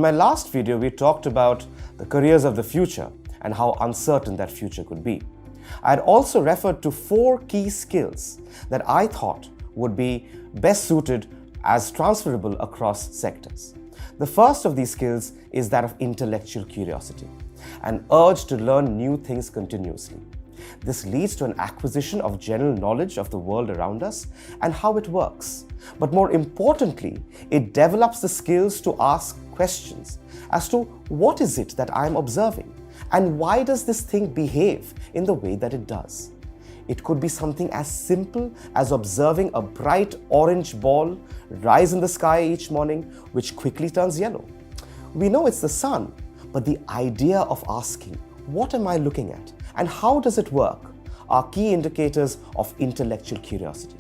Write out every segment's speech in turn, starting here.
my last video, we talked about the careers of the future and how uncertain that future could be. I had also referred to 4 key skills that I thought would be best suited as transferable across sectors. The first of these skills is that of intellectual curiosity, an urge to learn new things continuously. This leads to an acquisition of general knowledge of the world around us and how it works. But more importantly, it develops the skills to ask questions as to what is it that I'm observing and why does this thing behave in the way that it does. It could be something as simple as observing a bright orange ball rise in the sky each morning, which quickly turns yellow. We know it's the sun, but the idea of asking, what am I looking at and how does it work, are key indicators of intellectual curiosity.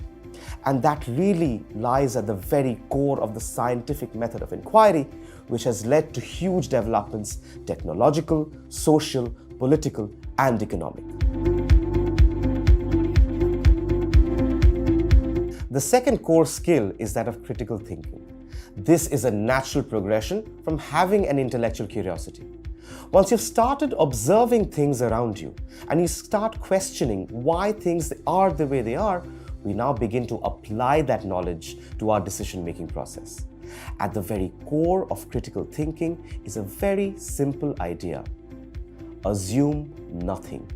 And that really lies at the very core of the scientific method of inquiry, which has led to huge developments, technological, social, political, and economic. The second core skill is that of critical thinking. This is a natural progression from having an intellectual curiosity. Once you've started observing things around you and you start questioning why things are the way they are, we now begin to apply that knowledge to our decision-making process. At the very core of critical thinking is a very simple idea: assume nothing.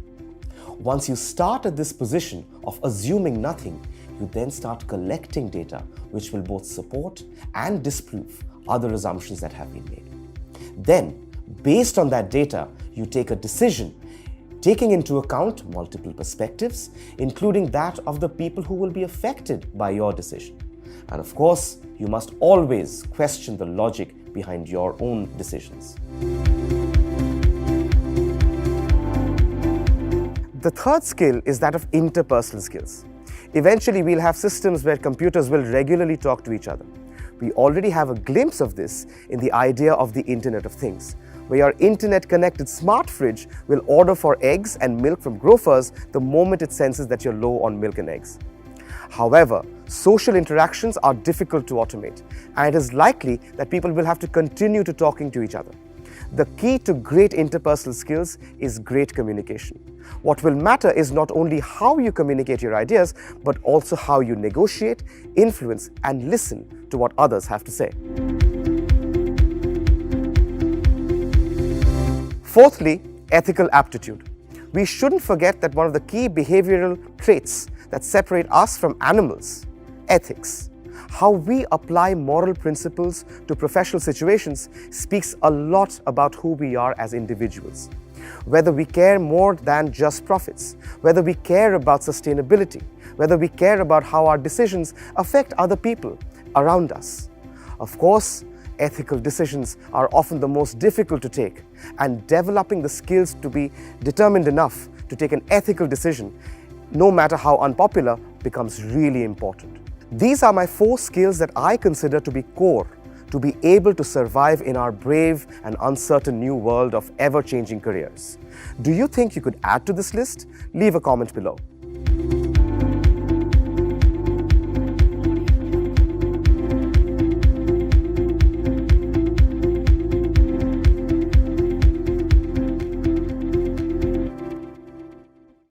Once you start at this position of assuming nothing, you then start collecting data which will both support and disprove other assumptions that have been made. Then, based on that data, you take a decision, taking into account multiple perspectives, including that of the people who will be affected by your decision. And of course, you must always question the logic behind your own decisions. The third skill is that of interpersonal skills. Eventually, we'll have systems where computers will regularly talk to each other. We already have a glimpse of this in the idea of the Internet of Things, where your internet-connected smart fridge will order for eggs and milk from grocers the moment it senses that you're low on milk and eggs. However, social interactions are difficult to automate, and it is likely that people will have to continue to talking to each other. The key to great interpersonal skills is great communication. What will matter is not only how you communicate your ideas, but also how you negotiate, influence, and listen to what others have to say. Fourthly, ethical aptitude. We shouldn't forget that one of the key behavioral traits that separate us from animals, ethics. How we apply moral principles to professional situations speaks a lot about who we are as individuals. Whether we care more than just profits, whether we care about sustainability, whether we care about how our decisions affect other people around us. Of course, ethical decisions are often the most difficult to take, and developing the skills to be determined enough to take an ethical decision, no matter how unpopular, becomes really important. These are my 4 skills that I consider to be core to be able to survive in our brave and uncertain new world of ever-changing careers. Do you think you could add to this list? Leave a comment below.